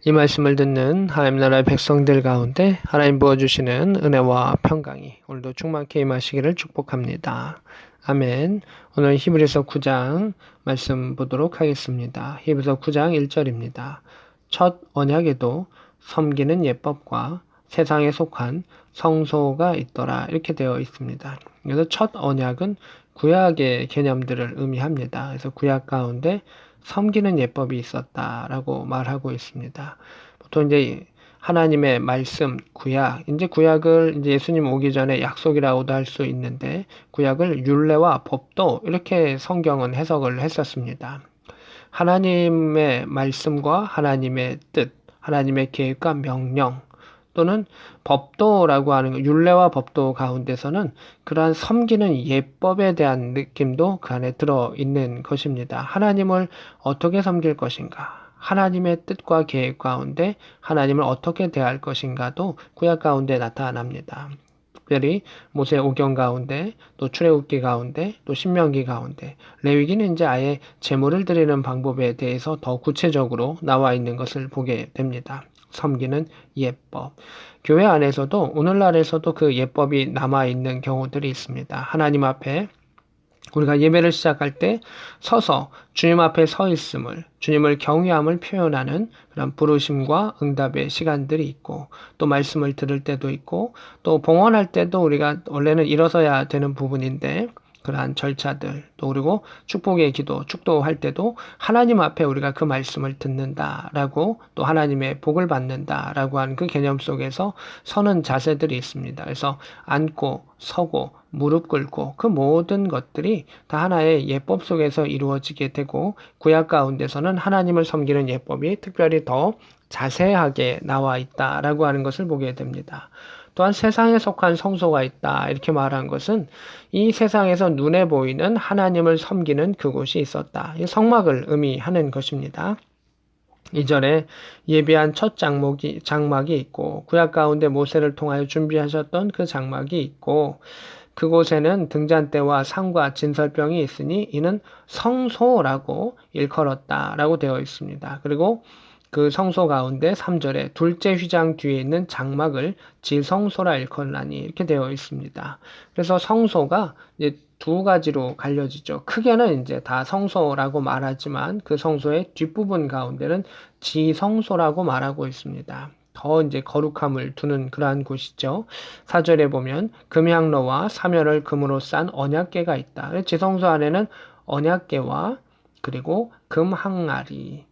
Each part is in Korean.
이 말씀을 듣는 하나님 나라의 백성들 가운데 하나님 부어주시는 은혜와 평강이 오늘도 충만케 임하시기를 축복합니다. 아멘. 오늘 히브리서 9장 말씀 보도록 하겠습니다. 히브리서 9장 1절입니다. 첫 언약에도 섬기는 예법과 세상에 속한 성소가 있더라 이렇게 되어 있습니다. 그래서 첫 언약은 구약의 개념들을 의미합니다. 그래서 구약 가운데 섬기는 예법이 있었다라고 말하고 있습니다. 보통 이제 하나님의 말씀, 구약, 이제 구약을 이제 예수님 오기 전에 약속이라고도 할 수 있는데 구약을 율례와 법도 이렇게 성경은 해석을 했었습니다. 하나님의 말씀과 하나님의 뜻, 하나님의 계획과 명령 또는 법도라고 하는 것, 율례와 법도 가운데서는 그러한 섬기는 예법에 대한 느낌도 그 안에 들어있는 것입니다. 하나님을 어떻게 섬길 것인가? 하나님의 뜻과 계획 가운데 하나님을 어떻게 대할 것인가도 구약 가운데 나타납니다. 특별히 모세 오경 가운데 또 출애굽기 가운데 또 신명기 가운데 레위기는 이제 아예 제물을 드리는 방법에 대해서 더 구체적으로 나와 있는 것을 보게 됩니다. 섬기는 예법. 교회 안에서도 오늘날에서도 그 예법이 남아 있는 경우들이 있습니다. 하나님 앞에 우리가 예배를 시작할 때 서서 주님 앞에 서 있음을, 주님을 경외함을 표현하는 그런 부르심과 응답의 시간들이 있고, 또 말씀을 들을 때도 있고, 또 봉헌할 때도 우리가 원래는 일어서야 되는 부분인데, 그러한 절차들, 또 그리고 축복의 기도, 축도할 때도 하나님 앞에 우리가 그 말씀을 듣는다라고 또 하나님의 복을 받는다라고 하는 그 개념 속에서 서는 자세들이 있습니다. 그래서 앉고 서고 무릎 꿇고 그 모든 것들이 다 하나의 예법 속에서 이루어지게 되고 구약 가운데서는 하나님을 섬기는 예법이 특별히 더 자세하게 나와 있다라고 하는 것을 보게 됩니다. 또한 세상에 속한 성소가 있다 이렇게 말한 것은 이 세상에서 눈에 보이는 하나님을 섬기는 그곳이 있었다. 이 성막을 의미하는 것입니다. 2절에 예비한 첫 장막이 있고 구약 가운데 모세를 통하여 준비하셨던 그 장막이 있고 그곳에는 등잔대와 상과 진설병이 있으니 이는 성소라고 일컬었다라고 되어 있습니다. 그리고 그 성소 가운데 3절에 둘째 휘장 뒤에 있는 장막을 지성소라 일컬나니 이렇게 되어 있습니다. 그래서 성소가 이제 두 가지로 갈려지죠. 크게는 이제 다 성소라고 말하지만 그 성소의 뒷부분 가운데는 지성소라고 말하고 있습니다. 더 이제 거룩함을 두는 그러한 곳이죠. 4절에 보면 금향로와 사면을 금으로 싼 언약궤가 있다. 지성소 안에는 언약궤와 그리고 금항아리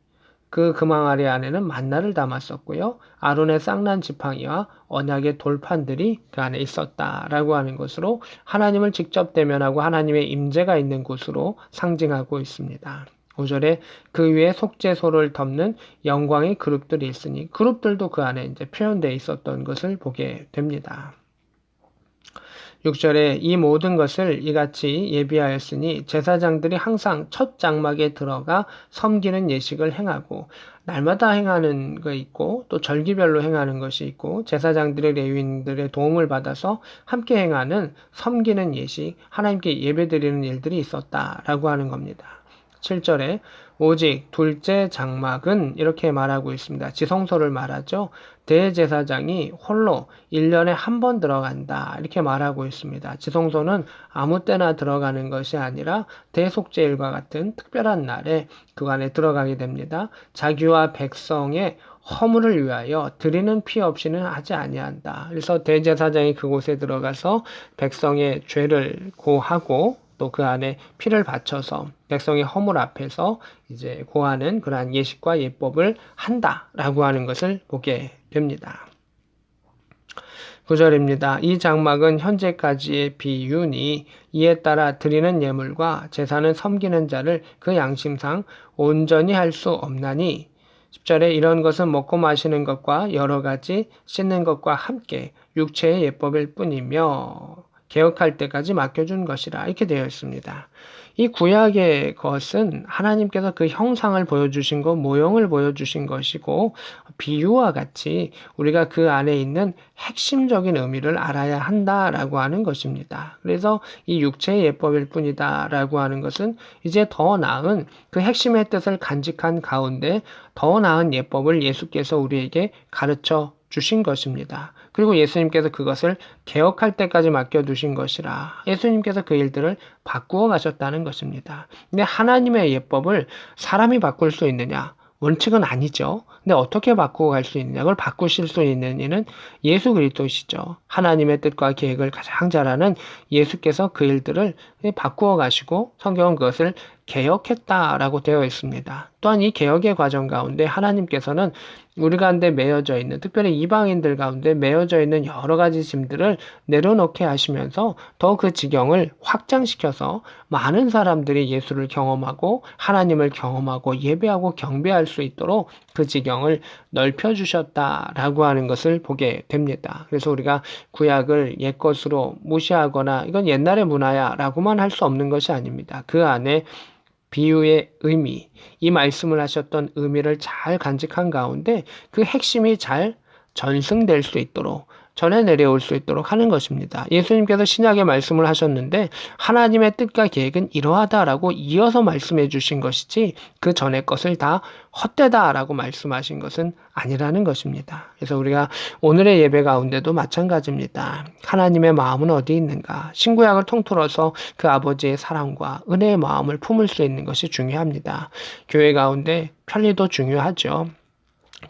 그 금항아리 안에는 만나를 담았었고요. 아론의 쌍난 지팡이와 언약의 돌판들이 그 안에 있었다라고 하는 것으로 하나님을 직접 대면하고 하나님의 임재가 있는 곳으로 상징하고 있습니다. 5절에 그 위에 속죄소를 덮는 영광의 그룹들이 있으니 그룹들도 그 안에 이제 표현되어 있었던 것을 보게 됩니다. 6절에 이 모든 것을 이같이 예비하였으니 제사장들이 항상 첫 장막에 들어가 섬기는 예식을 행하고 날마다 행하는 거 있고 또 절기별로 행하는 것이 있고 제사장들의 레위인들의 도움을 받아서 함께 행하는 섬기는 예식 하나님께 예배드리는 일들이 있었다라고 하는 겁니다. 7절에 오직 둘째 장막은 이렇게 말하고 있습니다. 지성소를 말하죠. 대제사장이 홀로 1년에 한 번 들어간다 이렇게 말하고 있습니다. 지성소는 아무 때나 들어가는 것이 아니라 대속죄일과 같은 특별한 날에 그 안에 들어가게 됩니다. 자기와 백성의 허물을 위하여 드리는 피 없이는 하지 아니한다. 그래서 대제사장이 그곳에 들어가서 백성의 죄를 고하고 또 그 안에 피를 바쳐서 백성의 허물 앞에서 이제 고하는 그러한 예식과 예법을 한다라고 하는 것을 보게 됩니다. 9절입니다. 이 장막은 현재까지의 비유니 이에 따라 드리는 예물과 제사는 섬기는 자를 그 양심상 온전히 할 수 없나니 10절에 이런 것은 먹고 마시는 것과 여러 가지 씻는 것과 함께 육체의 예법일 뿐이며 개혁할 때까지 맡겨준 것이라 이렇게 되어 있습니다. 이 구약의 것은 하나님께서 그 형상을 보여주신 것, 모형을 보여주신 것이고 비유와 같이 우리가 그 안에 있는 핵심적인 의미를 알아야 한다라고 하는 것입니다. 그래서 이 육체의 예법일 뿐이다라고 하는 것은 이제 더 나은 그 핵심의 뜻을 간직한 가운데 더 나은 예법을 예수께서 우리에게 가르쳐 주신 것입니다. 그리고 예수님께서 그것을 개혁할 때까지 맡겨두신 것이라 예수님께서 그 일들을 바꾸어 가셨다는 것입니다. 근데 하나님의 예법을 사람이 바꿀 수 있느냐? 원칙은 아니죠. 근데 어떻게 바꾸어 갈 수 있느냐? 그걸 바꾸실 수 있는 이는 예수 그리스도시죠. 하나님의 뜻과 계획을 가장 잘 아는 예수께서 그 일들을 바꾸어 가시고 성경은 그것을 개혁했다라고 되어 있습니다. 또한 이 개혁의 과정 가운데 하나님께서는 우리 가운데 매여져 있는, 특별히 이방인들 가운데 매여져 있는 여러 가지 짐들을 내려놓게 하시면서 더 그 지경을 확장시켜서 많은 사람들이 예수를 경험하고 하나님을 경험하고 예배하고 경배할 수 있도록 그 지경을 넓혀주셨다라고 하는 것을 보게 됩니다. 그래서 우리가 구약을 옛것으로 무시하거나 이건 옛날의 문화야 라고만 할 수 없는 것이 아닙니다. 그 안에 비유의 의미, 이 말씀을 하셨던 의미를 잘 간직한 가운데 그 핵심이 잘 전승될 수 있도록 전해 내려올 수 있도록 하는 것입니다. 예수님께서 신약의 말씀을 하셨는데 하나님의 뜻과 계획은 이러하다라고 이어서 말씀해 주신 것이지 그 전의 것을 다 헛되다라고 말씀하신 것은 아니라는 것입니다. 그래서 우리가 오늘의 예배 가운데도 마찬가지입니다. 하나님의 마음은 어디 있는가? 신구약을 통틀어서 그 아버지의 사랑과 은혜의 마음을 품을 수 있는 것이 중요합니다. 교회 가운데 편리도 중요하죠.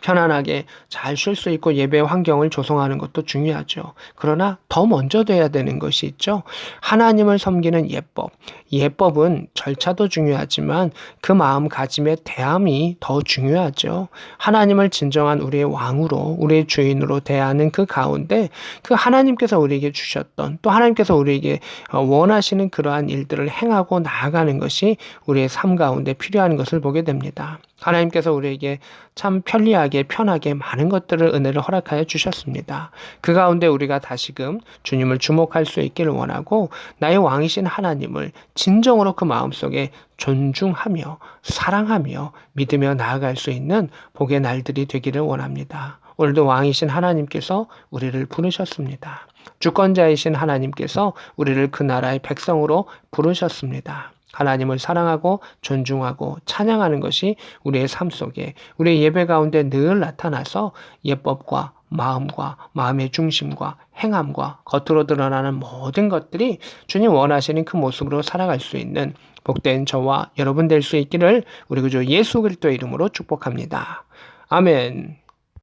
편안하게 잘 쉴 수 있고 예배 환경을 조성하는 것도 중요하죠. 그러나 더 먼저 돼야 되는 것이 있죠. 하나님을 섬기는 예법. 예법은 절차도 중요하지만 그 마음가짐의 대함이 더 중요하죠. 하나님을 진정한 우리의 왕으로, 우리의 주인으로 대하는 그 가운데 그 하나님께서 우리에게 주셨던 또 하나님께서 우리에게 원하시는 그러한 일들을 행하고 나아가는 것이 우리의 삶 가운데 필요한 것을 보게 됩니다. 하나님께서 우리에게 참 편리하게 편하게 많은 것들을 은혜를 허락하여 주셨습니다. 그 가운데 우리가 다시금 주님을 주목할 수 있기를 원하고 나의 왕이신 하나님을 진정으로 그 마음속에 존중하며 사랑하며 믿으며 나아갈 수 있는 복의 날들이 되기를 원합니다. 오늘도 왕이신 하나님께서 우리를 부르셨습니다. 주권자이신 하나님께서 우리를 그 나라의 백성으로 부르셨습니다. 하나님을 사랑하고 존중하고 찬양하는 것이 우리의 삶 속에 우리의 예배 가운데 늘 나타나서 예법과 마음과 마음의 중심과 행함과 겉으로 드러나는 모든 것들이 주님 원하시는 그 모습으로 살아갈 수 있는 복된 저와 여러분 될 수 있기를 우리 구주 예수 그리스도의 이름으로 축복합니다. 아멘.